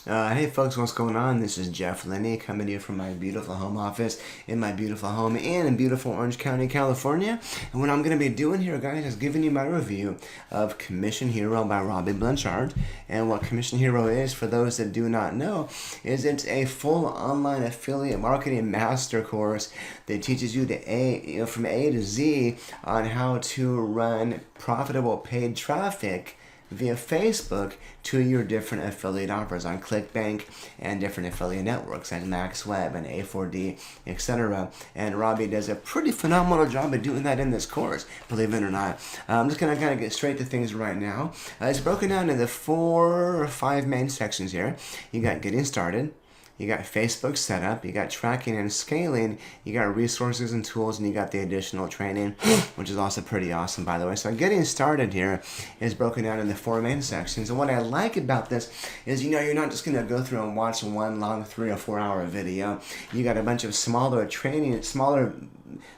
Hey folks, what's going on? This is Jeff Linney coming to you from my beautiful home office in my beautiful home in beautiful Orange County, California. And what I'm going to be doing here, guys, is giving you my review of Commission Hero by Robby Blanchard. And what Commission Hero is, for those that do not know, is it's a full online affiliate marketing master course that teaches you from A to Z on how to run profitable paid traffic via Facebook to your different affiliate offers on ClickBank and different affiliate networks like MaxWeb and A4D, etc. And Robby does a pretty phenomenal job of doing that in this course, believe it or not. I'm just going to kind of get straight to things right now. It's broken down into 4 or 5 main sections here. You got getting started. You got Facebook setup, you got tracking and scaling, you got resources and tools, and you got the additional training, which is also pretty awesome, by the way. So getting started here is broken down into 4 main sections. And what I like about this is, you're not just going to go through and watch one long 3 or 4 hour video. You got a bunch of smaller training,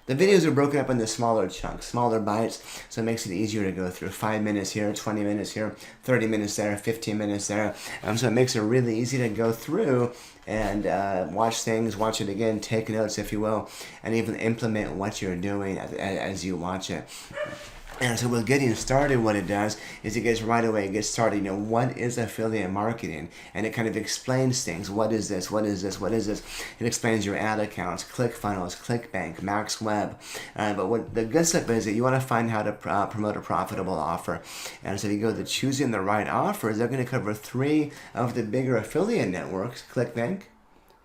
the videos are broken up into smaller chunks, smaller bites, so it makes it easier to go through. 5 minutes here, 20 minutes here, 30 minutes there, 15 minutes there. So it makes it really easy to go through and watch things, watch it again, take notes, if you will, and even implement what you're doing as you watch it. And so with getting started, what it does is it gets right away, it gets started, what is affiliate marketing? And it kind of explains things. What is this? What is this? What is this? It explains your ad accounts, ClickFunnels, ClickBank, MaxWeb. But what the good stuff is that you want to find how to promote a profitable offer. And so if you go to choosing the right offers, they're going to cover 3 of the bigger affiliate networks, ClickBank,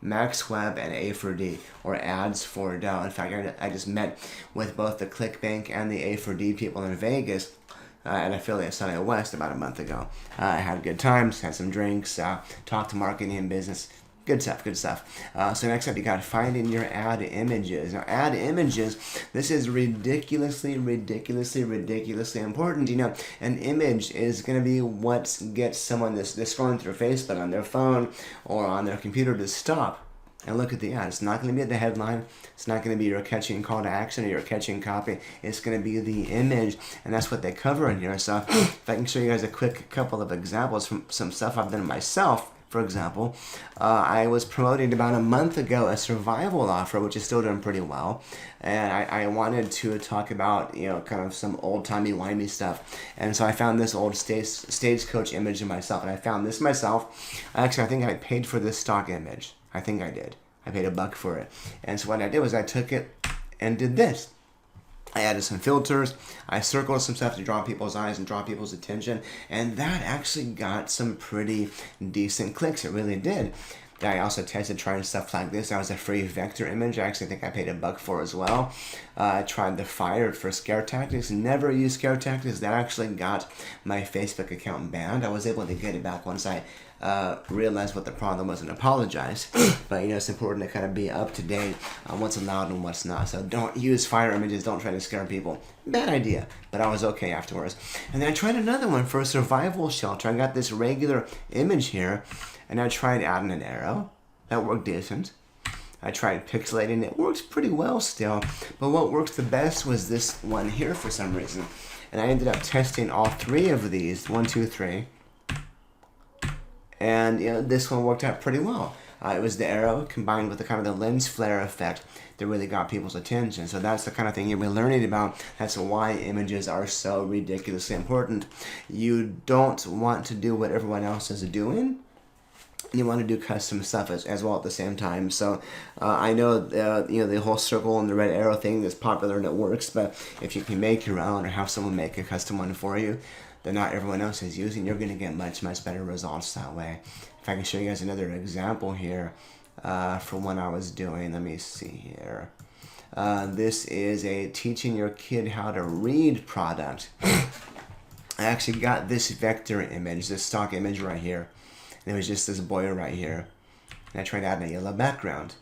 MaxWeb, and A4D, or Ads for Dough. In fact, I just met with both the ClickBank and the A4D people in Vegas at Affiliate Sunday West about a month ago. I had good times, had some drinks, talked to marketing and business. Good stuff, good stuff. So next up, you got finding your ad images. Now, ad images, this is ridiculously important. An image is going to be what gets someone that's scrolling through Facebook on their phone or on their computer to stop and look at the ad. It's not going to be the headline. It's not going to be your catching call to action or your catching copy. It's going to be the image, and that's what they cover in here. So if I can show you guys a quick couple of examples from some stuff I've done myself. For example, I was promoting about a month ago a survival offer, which is still doing pretty well. And I wanted to talk about, kind of some old-timey, wimey stuff. And so I found this old stagecoach image of myself. And I found this myself. Actually, I think I paid for this stock image. I think I did. I paid $1 for it. And so what I did was I took it and did this. I added some filters, I circled some stuff to draw people's eyes and draw people's attention, and that actually got some pretty decent clicks. It really did. I also tested trying stuff like this. That was a free vector image. I actually think I paid $1 for as well. I tried the fire for scare tactics. Never used scare tactics. That actually got my Facebook account banned. I was able to get it back once I realized what the problem was and apologized. But it's important to kind of be up to date on what's allowed and what's not. So don't use fire images. Don't try to scare people. Bad idea. But I was okay afterwards. And then I tried another one for a survival shelter. I got this regular image here. And I tried adding an arrow. That worked decent. I tried pixelating. It works pretty well still. But what works the best was this one here for some reason. And I ended up testing all 3 of these. 1, 2, 3. And this one worked out pretty well. It was the arrow combined with the kind of the lens flare effect that really got people's attention. So that's the kind of thing you'll be learning about. That's why images are so ridiculously important. You don't want to do what everyone else is doing. You want to do custom stuff as well at the same time. So I know the whole circle and the red arrow thing is popular and it works, but if you can make your own or have someone make a custom one for you that not everyone else is using, you're going to get much better results that way. If I can show you guys another example here for one I was doing, let me see here. This is a teaching your kid how to read product. I actually got this vector image, this stock image right here. And it was just this boy right here. And I tried adding a yellow background.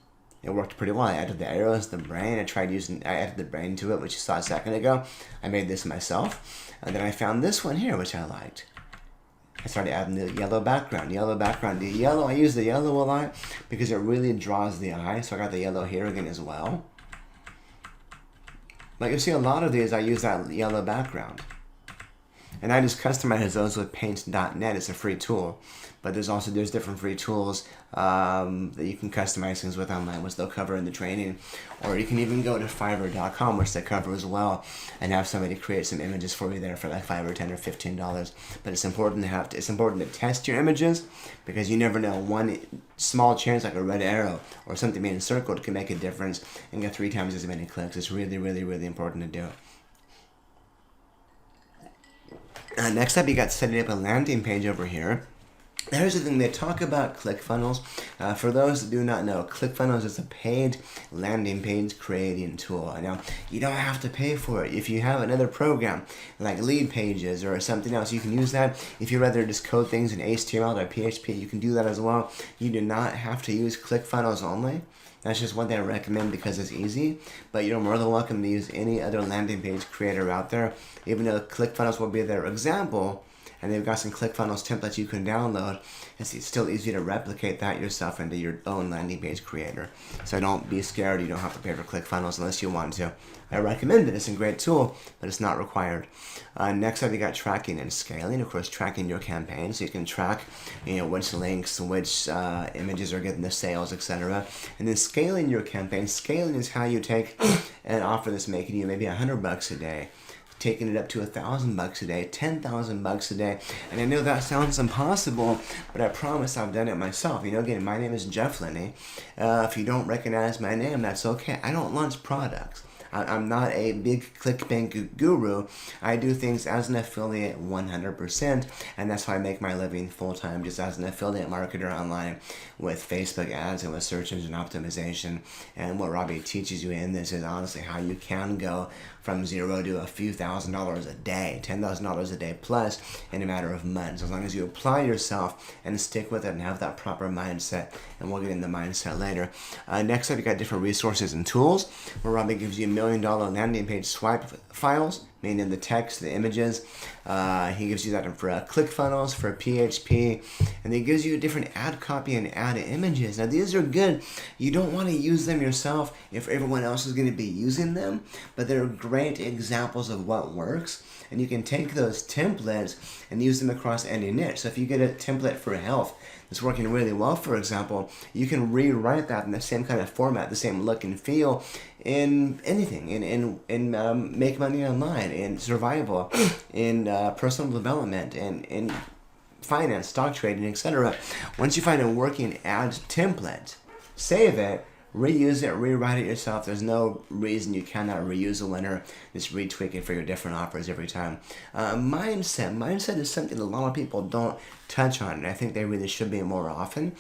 It worked pretty well. I added the arrows, the brain. I added the brain to it, which you saw a second ago. I made this myself. And then I found this one here, which I liked. I started adding the yellow background. The yellow, I use the yellow a lot because it really draws the eye. So I got the yellow here again as well. Like you see a lot of these, I use that yellow background. And I just customize those with paint.net. It's a free tool. But there's different free tools that you can customize things with online, which they'll cover in the training. Or you can even go to Fiverr.com, which they cover as well, and have somebody create some images for you there for like $5 or $10 or $15. But it's important to test your images, because you never know, one small change like a red arrow or something being circled can make a difference and get 3 times as many clicks. It's really, really, really important to do. Next up, you got setting up a landing page over here. Here's the thing, they talk about ClickFunnels. For those that do not know, ClickFunnels is a paid landing page creating tool. Now, you don't have to pay for it. If you have another program like Lead Pages or something else, you can use that. If you rather just code things in HTML or PHP, you can do that as well. You do not have to use ClickFunnels only. That's just one thing I recommend because it's easy, but you're more than welcome to use any other landing page creator out there, even though ClickFunnels will be their example. And they've got some ClickFunnels templates you can download. It's still easy to replicate that yourself into your own landing page creator. So don't be scared. You don't have to pay for ClickFunnels unless you want to. I recommend it. It's a great tool, but it's not required. Next up, you got tracking and scaling. Of course, tracking your campaign, so you can track, which links, which images are getting the sales, etc. And then scaling your campaign. Scaling is how you take an offer that's making you maybe $100 a day, taking it up to $1,000 a day, $10,000 a day. And I know that sounds impossible, but I promise I've done it myself. Again, my name is Jeff Linney. If you don't recognize my name, that's okay. I don't launch products. I'm not a big clickbank guru. I do things as an affiliate 100%, and that's how I make my living full-time, just as an affiliate marketer online with Facebook ads and with search engine optimization. And what Robby teaches you in this is honestly how you can go from zero to a few $1,000s a day, $10,000 a day plus in a matter of months, as long as you apply yourself and stick with it and have that proper mindset. And we'll get into mindset later. Next up, you got different resources and tools, where Robby gives you $1 million landing page swipe files, meaning the text, the images. He gives you that for ClickFunnels, for PHP, and he gives you different ad copy and ad images. Now, these are good. You don't want to use them yourself if everyone else is going to be using them, but they're great examples of what works. And you can take those templates and use them across any niche. So if you get a template for health that's working really well, for example, you can rewrite that in the same kind of format, the same look and feel in anything, in make money online, in survival, in personal development, in finance, stock trading, etc. Once you find a working ad template, save it, reuse it, rewrite it yourself. There's no reason you cannot reuse a winner. Just retweak it for your different offers every time. Mindset is something a lot of people don't touch on, and I think they really should be more often.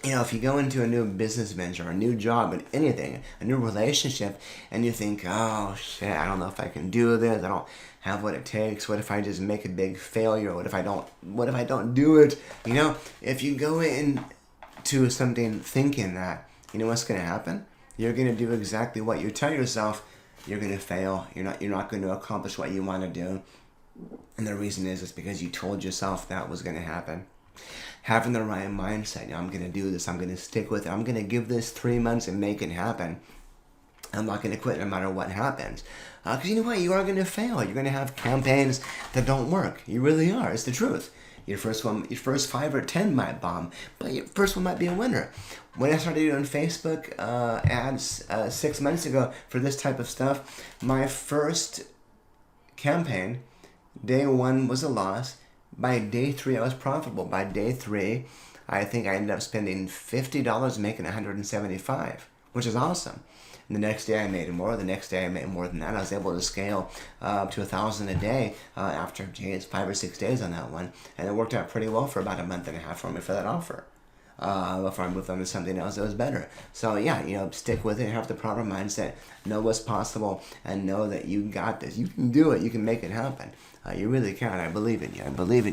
If you go into a new business venture, a new job, and anything, a new relationship, and you think, oh shit, I don't know if I can do this, I don't have what it takes, what if I just make a big failure, what if I don't do it, if you go into something thinking that, you know what's going to happen? You're going to do exactly what you tell yourself. You're going to fail. You're not going to accomplish what you want to do. And the reason is because you told yourself that was going to happen. Having the right mindset, I'm going to do this. I'm going to stick with it. I'm going to give this 3 months and make it happen. I'm not going to quit no matter what happens. Because you know what? You are going to fail. You're going to have campaigns that don't work. You really are. It's the truth. Your first 5 or 10 might bomb, but your first one might be a winner. When I started doing Facebook ads 6 months ago for this type of stuff, my first campaign, day 1 was a loss. By day 3, I was profitable. By day 3, I think I ended up spending $50, making $175, which is awesome. And the next day I made more. The next day I made more than that. I was able to scale up to $1,000 a day after 5 or 6 days on that one. And it worked out pretty well for about a month and a half for me for that offer. Before I moved on to something else that was better. So yeah, stick with it, have the proper mindset, know what's possible, and know that you got this. You can do it. You can make it happen. You really can. I believe in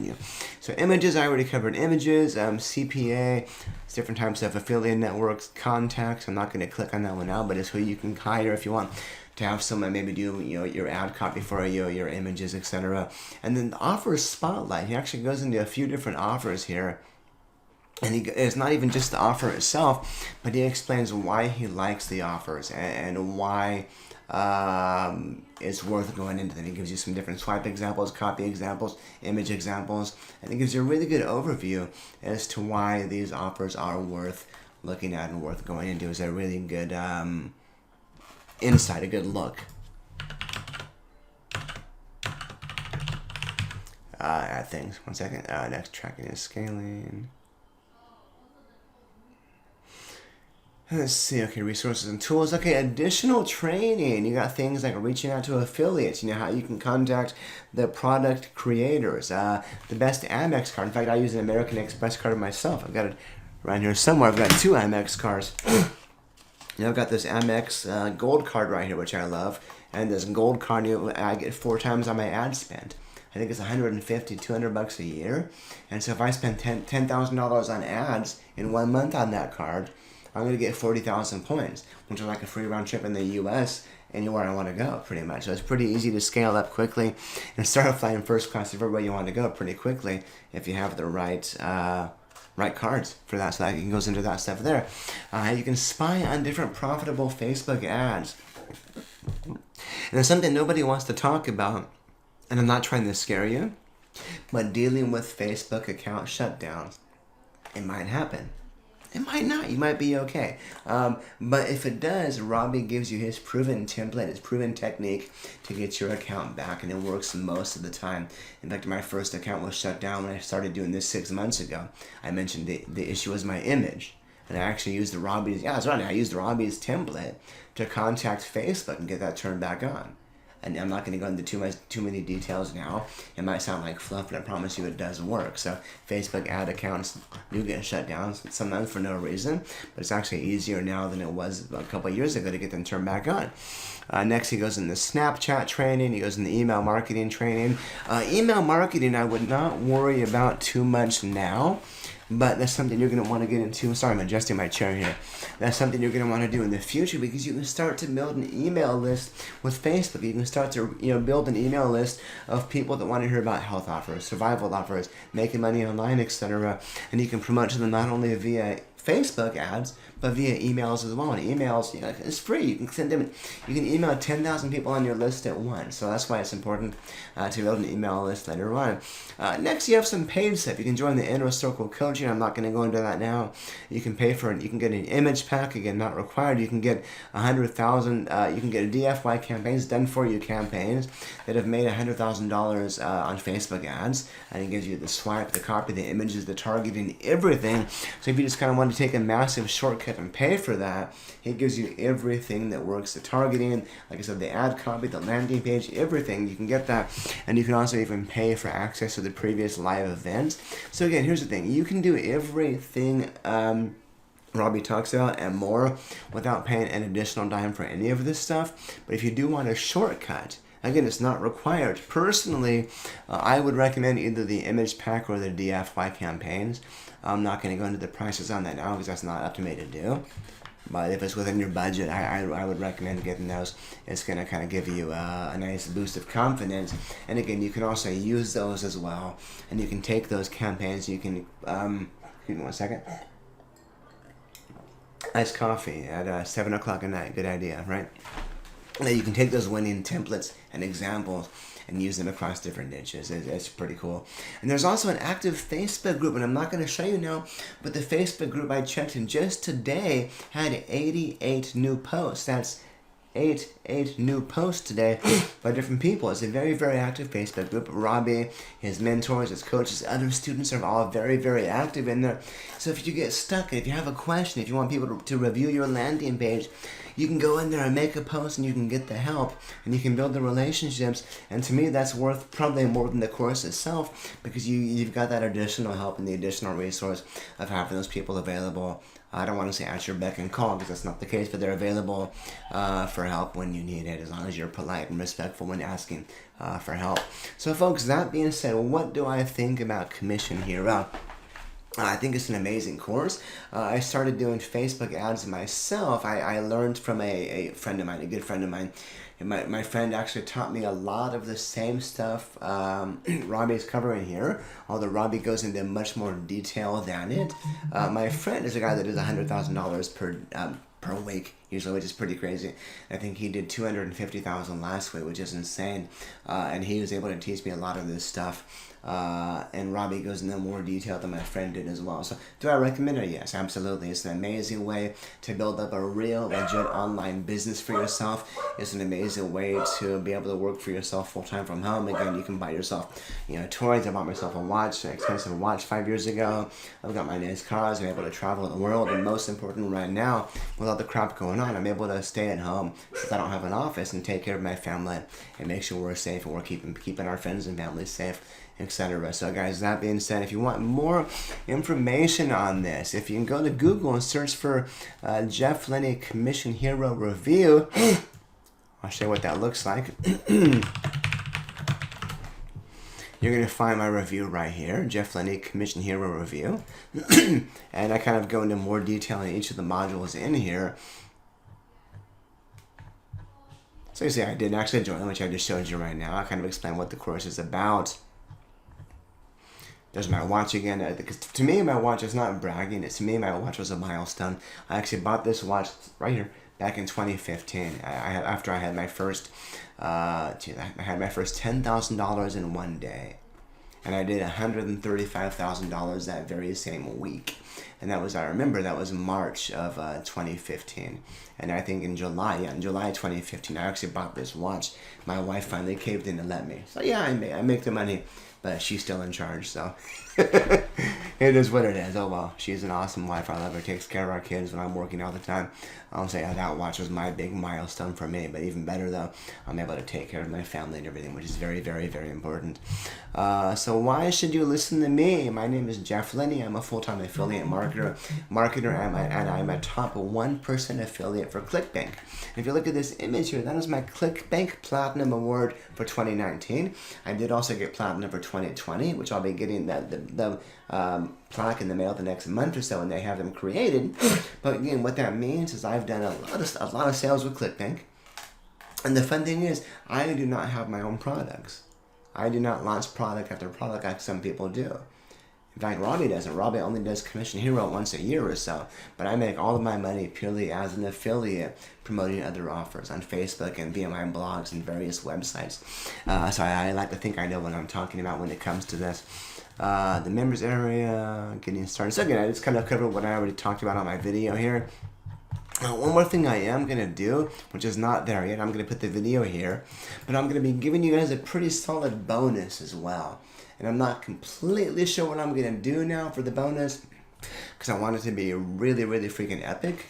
you. So images, I already covered images. CPA, different types of affiliate networks, contacts. I'm not going to click on that one now, but it's who you can hire if you want to have someone maybe do your ad copy for you, your images, etc. And then the offers spotlight. He actually goes into a few different offers here. And it's not even just the offer itself, but he explains why he likes the offers and why it's worth going into. Then it gives you some different swipe examples, copy examples, image examples, and it gives you a really good overview as to why these offers are worth looking at and worth going into. It's a really good insight, a good look at things. 1 second. Next, tracking and scaling. Let's see. Okay, resources and tools. Okay, additional training. You got things like reaching out to affiliates. You know how you can contact the product creators. The best Amex card. In fact, I use an American Express card myself. I've got it around here somewhere. I've got 2 Amex cards. I've got this Amex gold card right here, which I love. And this gold card, I get 4 times on my ad spend. I think it's $150, $200 a year. And so if I spend $10,000 on ads in 1 month on that card, I'm going to get 40,000 points, which is like a free round trip in the U.S. anywhere I want to go, pretty much. So it's pretty easy to scale up quickly and start flying first class everywhere you want to go pretty quickly if you have the right cards for that. So that goes into that stuff there. You can spy on different profitable Facebook ads. And there's something nobody wants to talk about, and I'm not trying to scare you, but dealing with Facebook account shutdowns. It might happen. It might not. You might be okay. But if it does, Robby gives you his proven template, his proven technique to get your account back, and it works most of the time. In fact, my first account was shut down when I started doing this 6 months ago. I mentioned the issue was my image. And I actually used Robby's, that's right, I used Robby's template to contact Facebook and get that turned back on. And I'm not going to go into too many details now. It might sound like fluff, but I promise you it does work. So Facebook ad accounts do get shut down sometimes for no reason, but it's actually easier now than it was a couple of years ago to get them turned back on. Next, he goes into Snapchat training. He goes into email marketing training. Email marketing, I would not worry about too much now. But that's something you're going to want to get into. Sorry, I'm adjusting my chair here. That's something you're going to want to do in the future, because you can start to build an email list with Facebook. You can start to build an email list of people that want to hear about health offers, survival offers, making money online, etc. And you can promote to them not only via Facebook ads, but via emails as well. And emails, it's free. You can send them. You can email 10,000 people on your list at once. So that's why it's important to build an email list later on. Next, you have some paid stuff. You can join the Inner Circle coaching. I'm not going to go into that now. You can pay for it. You can get an image pack. Again, not required. You can get 100,000. You can get a DFY campaigns, done for you campaigns that have made $100,000 on Facebook ads, and it gives you the swipe, the copy, the images, the targeting, everything. So if you just kind of want to take a massive shortcut and pay for that, it gives you everything that works, the targeting, like I said, the ad copy, the landing page, everything. You can get that, and you can also even pay for access to the previous live events. So again, here's the thing. You can do everything Robby talks about and more without paying an additional dime for any of this stuff. But if you do want a shortcut, again, it's not required. Personally, I would recommend either the image pack or the DFY campaigns. I'm not going to go into the prices on that now because that's not up to me to do. But if it's within your budget, I would recommend getting those. It's going to kind of give you a nice boost of confidence. And again, you can also use those as well. And you can take those campaigns. You can, give me 1 second. Iced coffee at 7 o'clock at night. Good idea, right? Now you can take those winning templates and examples and use them across different niches. It's pretty cool. And there's also an active Facebook group, and I'm not going to show you now, but the Facebook group I checked in just today had 88 new posts. That's eight new posts today by different people. It's a very, very active Facebook group. Robby, his mentors, his coaches, other students are all very, very active in there. So if you get stuck, if you have a question, if you want people to review your landing page, you can go in there and make a post, and you can get the help, and you can build the relationships. And to me, that's worth probably more than the course itself, because you've got that additional help and the additional resource of having those people available. I don't want to say at your beck and call, because that's not the case, but they're available for help when you need it, as long as you're polite and respectful when asking for help. So folks, that being said, what do I think about Commission Hero? I think it's an amazing course. I started doing Facebook ads myself. I learned from a friend of mine, a good friend of mine. And my friend actually taught me a lot of the same stuff Robby's covering here, although Robby goes into much more detail than it. My friend is a guy that does $100,000 per week usually, which is pretty crazy. I think he did 250,000 last week, which is insane. And he was able to teach me a lot of this stuff. And Robby goes into more detail than my friend did as well. So do I recommend it? Yes, absolutely. It's an amazing way to build up a real, legit online business for yourself. It's an amazing way to be able to work for yourself full-time from home. Again, you can buy yourself, toys. I bought myself a watch, an expensive watch 5 years ago. I've got my nice cars. I'm able to travel the world. And most important right now, with all the crap going on, I'm able to stay at home since I don't have an office and take care of my family and make sure we're safe and we're keeping our friends and families safe, etc. So guys, that being said, if you want more information on this, if you can go to Google and search for Jeff Lenny Commission Hero Review, I'll show you what that looks like. You're going to find my review right here, Jeff Lenny Commission Hero Review. And I kind of go into more detail in each of the modules in here. So you see, I did actually join them, which I just showed you right now. I kind of explain what the course is about. There's my watch again. Because to me, my watch is not bragging. To me, my watch was a milestone. I actually bought this watch right here back in 2015. After I had my first, I had my first $10,000 in one day, and I did $135,000 that very same week. And that was, I remember, that was March of 2015. And I think in July 2015, I actually bought this watch. My wife finally caved in to let me. So yeah, I make the money, but she's still in charge, so it is what it is. Oh well, she's an awesome wife. I love her, takes care of our kids when I'm working all the time. I'll say that watch was my big milestone for me, but even better though, I'm able to take care of my family and everything, which is very, very, very important. So why should you listen to me? My name is Jeff Lenny. I'm a full-time affiliate marketer, and I'm a top 1% affiliate for ClickBank. If you look at this image here, that is my ClickBank Platinum Award for 2019. I did also get Platinum for 2020, which I'll be getting the plaque in the mail the next month or so when they have them created. But again, what that means is I've done a lot of sales with ClickBank. And the fun thing is, I do not have my own products. I do not launch product after product like some people do. In fact, Robby doesn't. Robby only does Commission Hero once a year or so. But I make all of my money purely as an affiliate promoting other offers on Facebook and via my blogs and various websites. So I like to think I know what I'm talking about when it comes to this. The members area, getting started. So again, I just kind of covered what I already talked about on my video here. One more thing I am going to do, which is not there yet, I'm going to put the video here, but I'm going to be giving you guys a pretty solid bonus as well. And I'm not completely sure what I'm going to do now for the bonus, because I want it to be really, really freaking epic.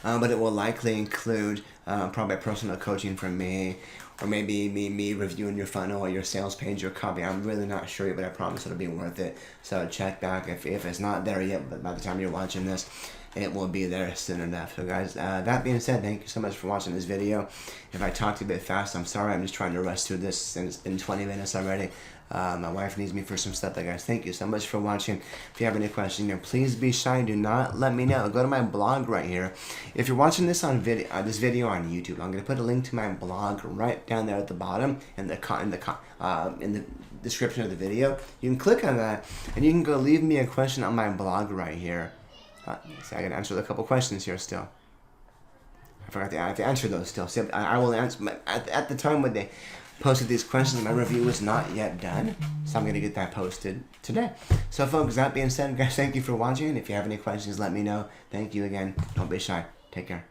But it will likely include probably personal coaching from me, or maybe me reviewing your funnel or your sales page or copy. I'm really not sure yet, but I promise it'll be worth it. So check back if it's not there yet, but by the time you're watching this, it will be there soon enough. So guys, that being said, thank you so much for watching this video. If I talked a bit fast, I'm sorry. I'm just trying to rush through this, and it's been 20 minutes already. My wife needs me for some stuff. Guys, thank you so much for watching. If you have any questions, please be shy. Do not let me know. Go to my blog right here. If you're watching this on this video on YouTube, I'm going to put a link to my blog right down there at the bottom in the description of the video. You can click on that, and you can go leave me a question on my blog right here. So I can answer a couple questions here still. I forgot to answer those still. So I will answer. At the time when they posted these questions, my review was not yet done. So I'm going to get that posted today. So folks, that being said, guys, thank you for watching. If you have any questions, let me know. Thank you again. Don't be shy. Take care.